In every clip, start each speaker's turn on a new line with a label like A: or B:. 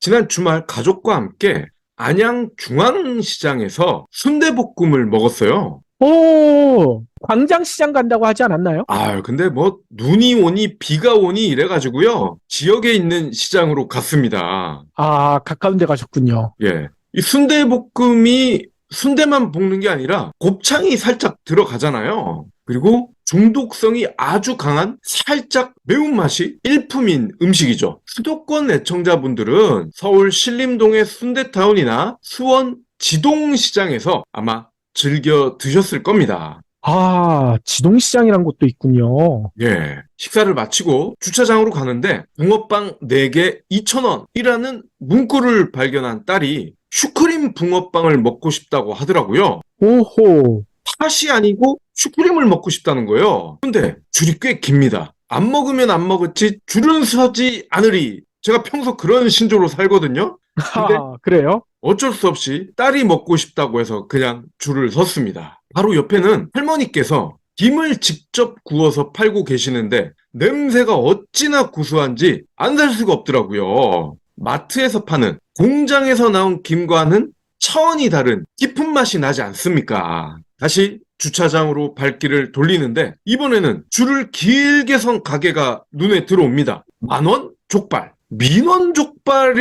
A: 지난 주말 가족과 함께 안양 중앙시장에서 순대볶음을 먹었어요.
B: 오, 광장시장 간다고 하지 않았나요?
A: 근데 뭐 눈이 오니 비가 오니 이래가지고요. 지역에 있는 시장으로 갔습니다.
B: 아, 가까운 데 가셨군요.
A: 예. 이 순대볶음이 순대만 볶는 게 아니라 곱창이 살짝 들어가잖아요. 그리고 중독성이 아주 강한 살짝 매운맛이 일품인 음식이죠. 수도권 애청자분들은 서울 신림동의 순대타운이나 수원 지동시장에서 아마 즐겨 드셨을 겁니다.
B: 아, 지동시장이란 곳도 있군요.
A: 예. 식사를 마치고 주차장으로 가는데 붕어빵 4개 2,000원이라는 문구를 발견한 딸이 슈크림 붕어빵을 먹고 싶다고 하더라고요.
B: 오호,
A: 팥이 아니고 슈크림을 먹고 싶다는 거예요. 근데 줄이 꽤 깁니다. 안 먹으면 안 먹었지 줄은 서지 않으리. 제가 평소 그런 신조로 살거든요. 근데
B: 아, 그래요?
A: 어쩔 수 없이 딸이 먹고 싶다고 해서 그냥 줄을 섰습니다. 바로 옆에는 할머니께서 김을 직접 구워서 팔고 계시는데 냄새가 어찌나 구수한지 안 살 수가 없더라고요. 마트에서 파는 공장에서 나온 김과는 차원이 다른 깊은 맛이 나지 않습니까? 다시 주차장으로 발길을 돌리는데 이번에는 줄을 길게 선 가게가 눈에 들어옵니다. 10,000원? 족발. 민원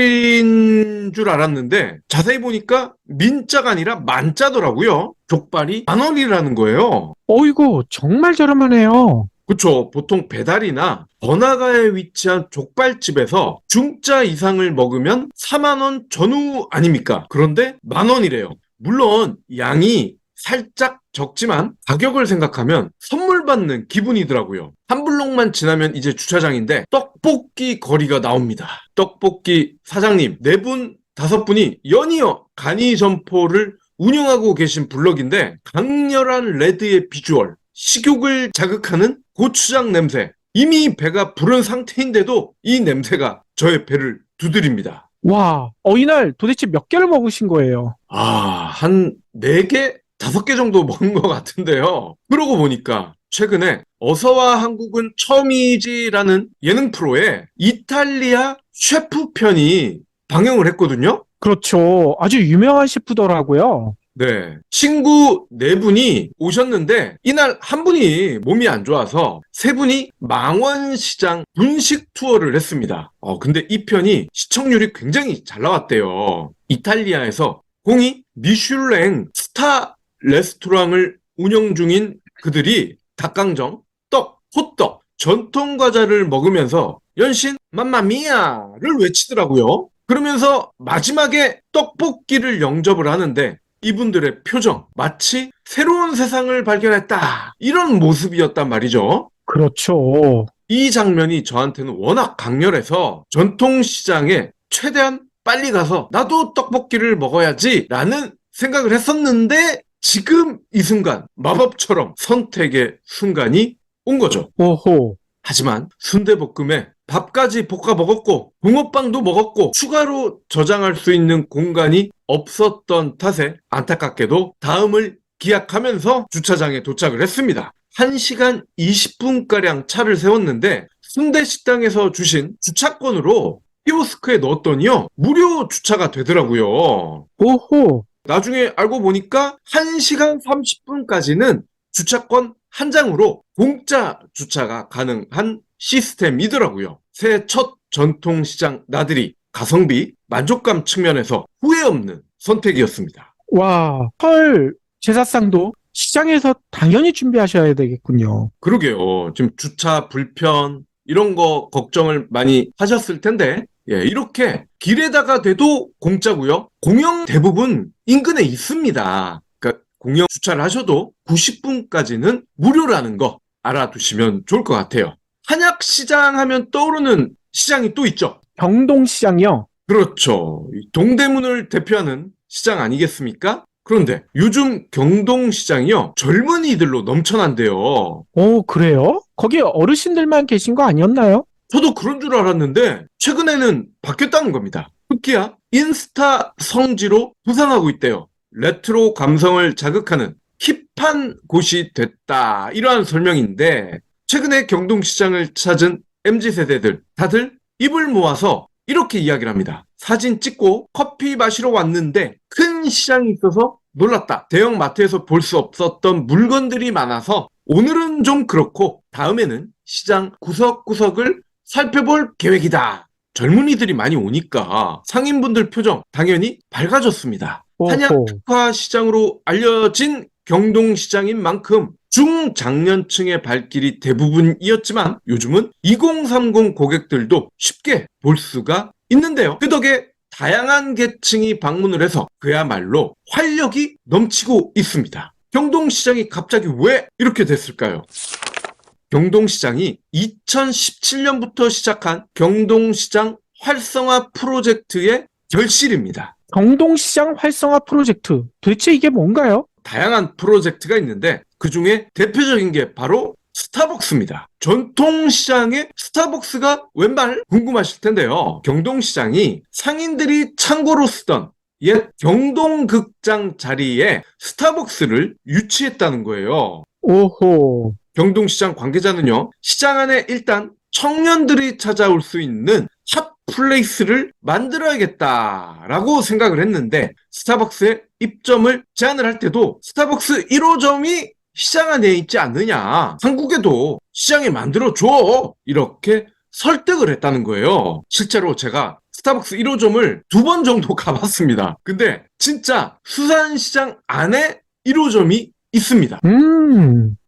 A: 족발인 줄 알았는데 자세히 보니까 민자가 아니라 만자더라고요. 족발이 10,000원이라는 거예요.
B: 어이구, 정말 저렴하네요.
A: 그쵸. 보통 배달이나 번화가에 위치한 족발집에서 중짜 이상을 먹으면 4만 원 전후 아닙니까? 그런데 10,000원이래요. 물론 양이 살짝 적지만 가격을 생각하면 선물 받는 기분이더라고요. 한 블록만 지나면 이제 주차장인데 떡볶이 거리가 나옵니다. 떡볶이 사장님 4분, 5분이 연이어 간이 점포를 운영하고 계신 블럭인데 강렬한 레드의 비주얼, 식욕을 자극하는 고추장 냄새. 이미 배가 부른 상태인데도 이 냄새가 저의 배를 두드립니다.
B: 와, 이날 도대체 몇 개를 먹으신 거예요?
A: 한 4개, 5개 정도 먹은 것 같은데요. 그러고 보니까 최근에 어서와 한국은 처음이지라는 예능 프로에 이탈리아 셰프 편이 방영을 했거든요.
B: 그렇죠. 아주 유명한 셰프더라고요.
A: 네. 친구 4분이 오셨는데, 이날 한 분이 몸이 안 좋아서 3분이 망원시장 분식 투어를 했습니다. 근데 이 편이 시청률이 굉장히 잘 나왔대요. 이탈리아에서 공이 미슐랭 스타 레스토랑을 운영 중인 그들이 닭강정, 떡, 호떡, 전통 과자를 먹으면서 연신 맘마미아를 외치더라고요. 그러면서 마지막에 떡볶이를 영접을 하는데 이분들의 표정, 마치 새로운 세상을 발견했다. 이런 모습이었단 말이죠.
B: 그렇죠.
A: 이 장면이 저한테는 워낙 강렬해서 전통시장에 최대한 빨리 가서 나도 떡볶이를 먹어야지 라는 생각을 했었는데 지금 이 순간 마법처럼 선택의 순간이 온 거죠.
B: 오호,
A: 하지만 순대볶음에 밥까지 볶아 먹었고 붕어빵도 먹었고 추가로 저장할 수 있는 공간이 없었던 탓에 안타깝게도 다음을 기약하면서 주차장에 도착을 했습니다. 1시간 20분가량 차를 세웠는데 순대식당에서 주신 주차권으로 키오스크에 넣었더니요 무료 주차가 되더라고요.
B: 오호,
A: 나중에 알고 보니까 1시간 30분까지는 주차권 한 장으로 공짜 주차가 가능한 시스템이더라고요. 새해 첫 전통시장 나들이 가성비 만족감 측면에서 후회 없는 선택이었습니다.
B: 와, 헐, 제사상도 시장에서 당연히 준비하셔야 되겠군요.
A: 그러게요. 지금 주차 불편 이런 거 걱정을 많이 하셨을 텐데 이렇게 길에다가 대도 공짜고요. 공영 대부분 인근에 있습니다. 그러니까 공영 주차를 하셔도 90분까지는 무료라는 거 알아두시면 좋을 것 같아요. 한약시장 하면 떠오르는 시장이 또 있죠.
B: 경동시장이요.
A: 그렇죠. 동대문을 대표하는 시장 아니겠습니까? 그런데 요즘 경동시장이요. 젊은이들로 넘쳐난대요.
B: 오, 그래요? 거기 어르신들만 계신 거 아니었나요?
A: 저도 그런 줄 알았는데 최근에는 바뀌었다는 겁니다. 특히야 인스타 성지로 부상하고 있대요. 레트로 감성을 자극하는 힙한 곳이 됐다. 이러한 설명인데 최근에 경동시장을 찾은 MZ세대들 다들 입을 모아서 이렇게 이야기를 합니다. 사진 찍고 커피 마시러 왔는데 큰 시장이 있어서 놀랐다. 대형 마트에서 볼 수 없었던 물건들이 많아서 오늘은 좀 그렇고 다음에는 시장 구석구석을 살펴볼 계획이다. 젊은이들이 많이 오니까 상인분들 표정 당연히 밝아졌습니다. 한양
B: 오호.
A: 특화 시장으로 알려진 경동시장인 만큼 중장년층의 발길이 대부분이었지만 요즘은 2030 고객들도 쉽게 볼 수가 있는데요. 그 덕에 다양한 계층이 방문을 해서 그야말로 활력이 넘치고 있습니다. 경동시장이 갑자기 왜 이렇게 됐을까요? 경동시장이 2017년부터 시작한 경동시장 활성화 프로젝트의 결실입니다.
B: 경동시장 활성화 프로젝트. 도대체 이게 뭔가요?
A: 다양한 프로젝트가 있는데 그 중에 대표적인 게 바로 스타벅스입니다. 전통시장에 스타벅스가 웬 말 궁금하실 텐데요. 경동시장이 상인들이 창고로 쓰던 옛 경동극장 자리에 스타벅스를 유치했다는 거예요.
B: 오호.
A: 경동시장 관계자는요, 시장 안에 일단 청년들이 찾아올 수 있는 핫플레이스를 만들어야겠다라고 생각을 했는데 스타벅스의 입점을 제안을 할 때도 스타벅스 1호점이 시장 안에 있지 않느냐, 한국에도 시장에 만들어줘, 이렇게 설득을 했다는 거예요. 실제로 제가 스타벅스 1호점을 2번 정도 가봤습니다. 근데 진짜 수산시장 안에 1호점이 있습니다.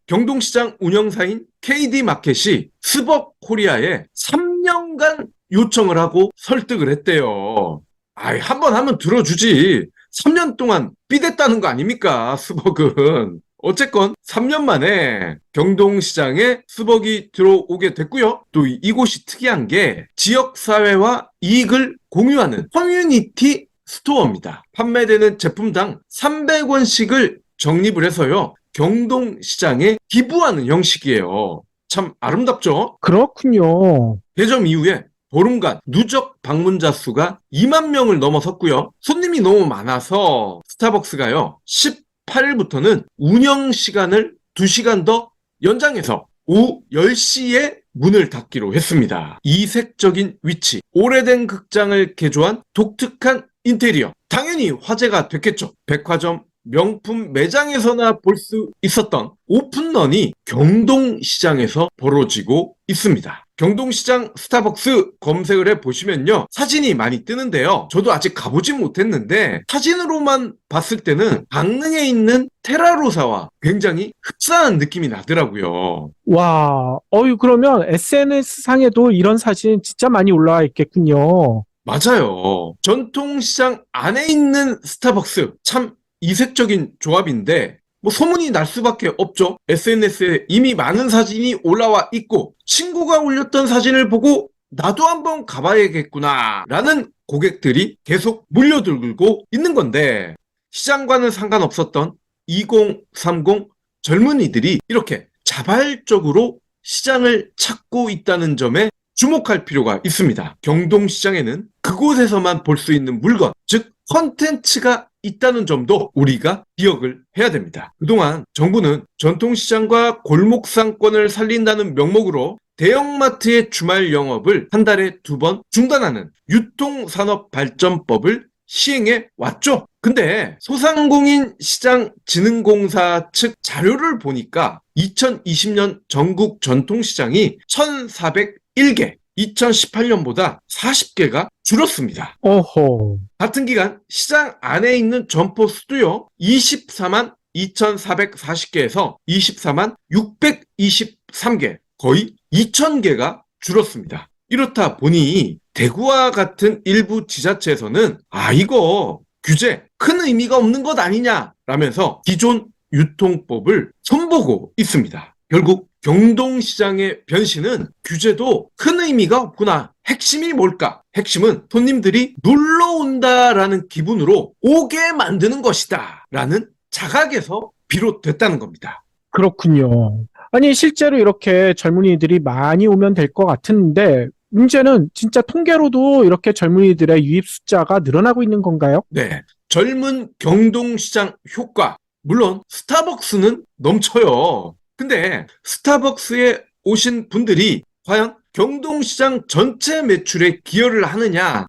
A: 경동시장 운영사인 KD마켓이 스벅코리아에 3년간 요청을 하고 설득을 했대요. 아이, 한 번 하면 들어주지. 3년 동안 삐댔다는 거 아닙니까, 스벅은. 어쨌건 3년 만에 경동시장에 스벅이 들어오게 됐고요. 또 이곳이 특이한 게 지역사회와 이익을 공유하는 커뮤니티 스토어입니다. 판매되는 제품당 300원씩을 적립을 해서요, 경동시장에 기부하는 형식이에요. 참 아름답죠?
B: 그렇군요.
A: 개점 이후에 보름간 누적 방문자 수가 2만 명을 넘어섰고요. 손님이 너무 많아서 스타벅스가요, 18일부터는 운영 시간을 2시간 더 연장해서 오후 10시에 문을 닫기로 했습니다. 이색적인 위치, 오래된 극장을 개조한 독특한 인테리어, 당연히 화제가 됐겠죠. 백화점 명품 매장에서나 볼 수 있었던 오픈런이 경동시장에서 벌어지고 있습니다. 경동시장 스타벅스 검색을 해보시면요, 사진이 많이 뜨는데요. 저도 아직 가보진 못했는데 사진으로만 봤을 때는 강릉에 있는 테라로사와 굉장히 흡사한 느낌이 나더라고요.
B: 와, 그러면 SNS상에도 이런 사진 진짜 많이 올라와 있겠군요.
A: 맞아요. 전통시장 안에 있는 스타벅스, 참 이색적인 조합인데 뭐 소문이 날 수밖에 없죠. SNS에 이미 많은 사진이 올라와 있고 친구가 올렸던 사진을 보고 나도 한번 가봐야겠구나 라는 고객들이 계속 몰려들고 있는 건데, 시장과는 상관없었던 2030 젊은이들이 이렇게 자발적으로 시장을 찾고 있다는 점에 주목할 필요가 있습니다. 경동시장에는 그곳에서만 볼 수 있는 물건, 즉 콘텐츠가 있다는 점도 우리가 기억을 해야 됩니다. 그동안 정부는 전통시장과 골목상권을 살린다는 명목으로 대형마트의 주말 영업을 한 달에 2번 중단하는 유통산업발전법을 시행해 왔죠. 근데 소상공인 시장진흥공사 측 자료를 보니까 2020년 전국 전통시장이 1,401개, 2018년보다 40개가 줄었습니다.
B: 어허.
A: 같은 기간 시장 안에 있는 점포 수도요, 24만 2,440개에서 24만 623개, 거의 2,000개가 줄었습니다. 이렇다 보니 대구와 같은 일부 지자체에서는 이거 규제 큰 의미가 없는 것 아니냐 라면서 기존 유통법을 손보고 있습니다. 결국 경동시장의 변신은 규제도 큰 의미가 없구나. 핵심이 뭘까? 핵심은 손님들이 놀러 온다라는 기분으로 오게 만드는 것이다 라는 자각에서 비롯됐다는 겁니다.
B: 그렇군요. 아니, 실제로 이렇게 젊은이들이 많이 오면 될 것 같은데, 문제는 진짜 통계로도 이렇게 젊은이들의 유입 숫자가 늘어나고 있는 건가요?
A: 네, 젊은 경동시장 효과. 물론 스타벅스는 넘쳐요. 근데 스타벅스에 오신 분들이 과연 경동시장 전체 매출에 기여를 하느냐?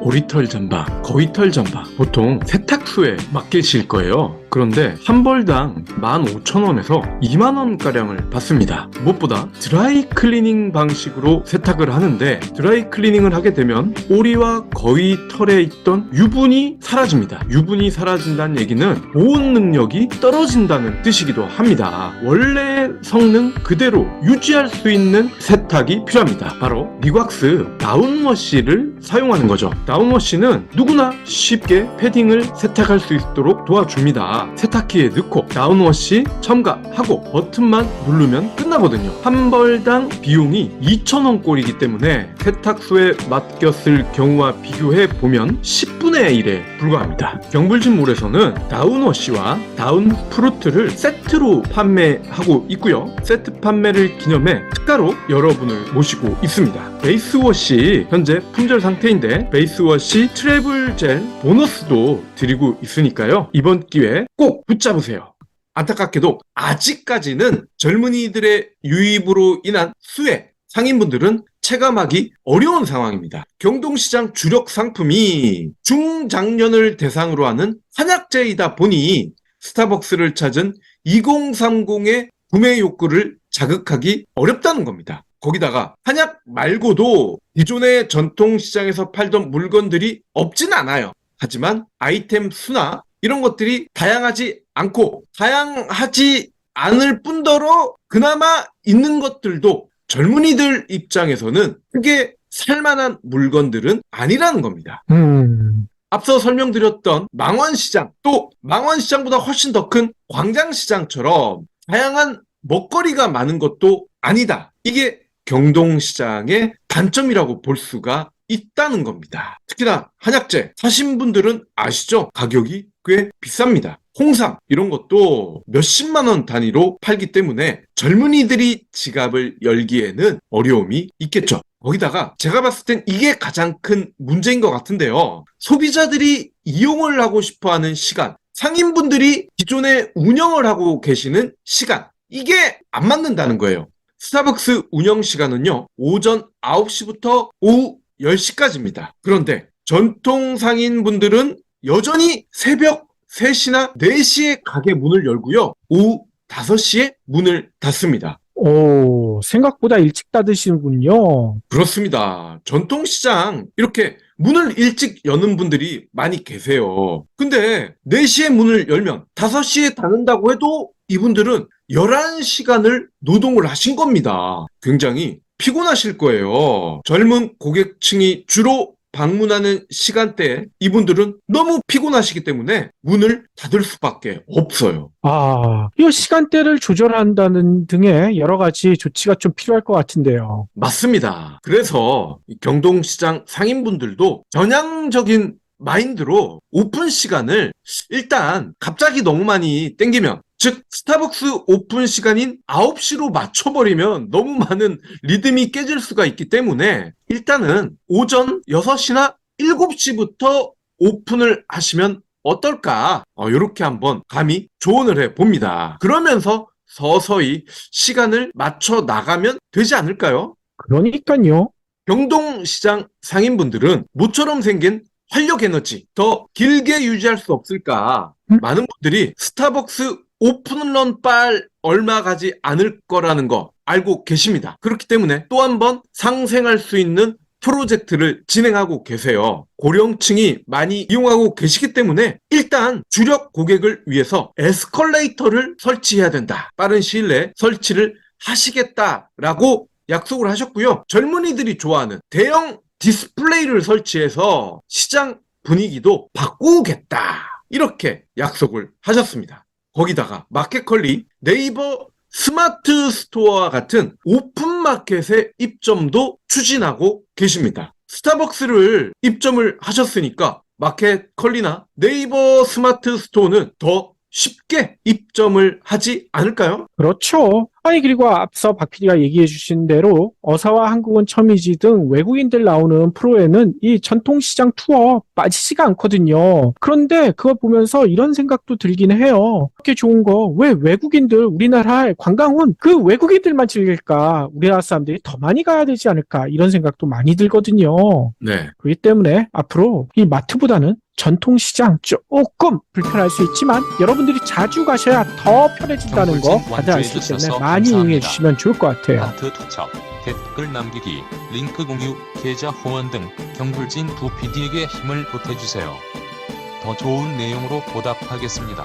A: 오리털 잠바, 거위털 잠바 보통 세탁소에 맡기실 거예요. 그런데 한 벌당 15,000원에서 20,000원가량을 받습니다. 무엇보다 드라이 클리닝 방식으로 세탁을 하는데 드라이 클리닝을 하게 되면 오리와 거위 털에 있던 유분이 사라집니다. 유분이 사라진다는 얘기는 보온 능력이 떨어진다는 뜻이기도 합니다. 원래 성능 그대로 유지할 수 있는 세탁이 필요합니다. 바로 미왁스 다운워시를 사용하는 거죠. 다운워시는 누구나 쉽게 패딩을 세탁할 수 있도록 도와줍니다. 세탁기에 넣고 다운워시 첨가하고 버튼만 누르면 끝나거든요. 한 벌당 비용이 2,000원 꼴이기 때문에 세탁소에 맡겼을 경우와 비교해 보면 10분의 1에 불과합니다. 경불진몰에서는 다운워시와 다운프루트를 세트로 판매하고 있고요. 세트 판매를 기념해 특가로 여러분을 모시고 있습니다. 베이스워시 현재 품절 상태인데 베이스워시 트래블 젤 보너스도 드리고 있으니까요. 이번 기회에 꼭 붙잡으세요. 안타깝게도 아직까지는 젊은이들의 유입으로 인한 수혜, 상인분들은 체감하기 어려운 상황입니다. 경동시장 주력 상품이 중장년을 대상으로 하는 한약재이다 보니 스타벅스를 찾은 2030의 구매 욕구를 자극하기 어렵다는 겁니다. 거기다가 한약 말고도 기존의 전통시장에서 팔던 물건들이 없진 않아요. 하지만 아이템 수나 이런 것들이 다양하지 않을 뿐더러 그나마 있는 것들도 젊은이들 입장에서는 크게 살만한 물건들은 아니라는 겁니다. 앞서 설명드렸던 망원시장, 또 망원시장보다 훨씬 더 큰 광장시장처럼 다양한 먹거리가 많은 것도 아니다. 이게 경동시장의 단점이라고 볼 수가 있다는 겁니다. 특히나 한약재 사신 분들은 아시죠? 가격이 꽤 비쌉니다. 홍삼 이런 것도 몇십만 원 단위로 팔기 때문에 젊은이들이 지갑을 열기에는 어려움이 있겠죠. 거기다가 제가 봤을 땐 이게 가장 큰 문제인 것 같은데요. 소비자들이 이용을 하고 싶어하는 시간, 상인분들이 기존에 운영을 하고 계시는 시간, 이게 안 맞는다는 거예요. 스타벅스 운영 시간은요, 오전 9시부터 오후 10시까지입니다. 그런데 전통 상인분들은 여전히 새벽 3시나 4시에 가게 문을 열고요, 오후 5시에 문을 닫습니다.
B: 오, 생각보다 일찍 닫으시는군요.
A: 그렇습니다. 전통시장 이렇게 문을 일찍 여는 분들이 많이 계세요. 근데 4시에 문을 열면 5시에 닫는다고 해도 이분들은 11시간을 노동을 하신 겁니다. 굉장히 피곤하실 거예요. 젊은 고객층이 주로 방문하는 시간대에 이분들은 너무 피곤하시기 때문에 문을 닫을 수밖에 없어요.
B: 이 시간대를 조절한다는 등의 여러 가지 조치가 좀 필요할 것 같은데요.
A: 맞습니다. 그래서 경동시장 상인분들도 전향적인 마인드로 오픈 시간을 일단 갑자기 너무 많이 땡기면, 즉 스타벅스 오픈 시간인 9시로 맞춰버리면 너무 많은 리듬이 깨질 수가 있기 때문에 일단은 오전 6시나 7시부터 오픈을 하시면 어떨까? 이렇게 한번 감히 조언을 해봅니다. 그러면서 서서히 시간을 맞춰 나가면 되지 않을까요?
B: 그러니까요.
A: 경동시장 상인분들은 모처럼 생긴 활력 에너지 더 길게 유지할 수 없을까? 많은 분들이 스타벅스 오픈런 빨 얼마 가지 않을 거라는 거 알고 계십니다. 그렇기 때문에 또 한 번 상생할 수 있는 프로젝트를 진행하고 계세요. 고령층이 많이 이용하고 계시기 때문에 일단 주력 고객을 위해서 에스컬레이터를 설치해야 된다. 빠른 시일 내에 설치를 하시겠다라고 약속을 하셨고요. 젊은이들이 좋아하는 대형 디스플레이를 설치해서 시장 분위기도 바꾸겠다. 이렇게 약속을 하셨습니다. 거기다가 마켓컬리, 네이버 스마트 스토어와 같은 오픈마켓의 입점도 추진하고 계십니다. 스타벅스를 입점을 하셨으니까 마켓컬리나 네이버 스마트 스토어는 더 쉽게 입점을 하지 않을까요?
B: 그렇죠. 아니, 그리고 앞서 박 PD가 얘기해 주신 대로 어사와 한국은 처음이지 등 외국인들 나오는 프로에는 이 전통시장 투어 빠지지가 않거든요. 그런데 그걸 보면서 이런 생각도 들긴 해요. 이렇게 좋은 거 왜 외국인들 우리나라에 관광은 그 외국인들만 즐길까? 우리나라 사람들이 더 많이 가야 되지 않을까? 이런 생각도 많이 들거든요.
A: 네.
B: 그렇기 때문에 앞으로 이 마트보다는 전통시장 조금 불편할 수 있지만 여러분들이 자주 가셔야 더 편해진다는 거 다들 아시기 때문에 많이 이용해 주시면 좋을 것 같아요.
C: 하트 투척, 댓글 남기기, 링크 공유, 계좌 후원 등 경불진 두 PD에게 힘을 보태주세요. 더 좋은 내용으로 보답하겠습니다.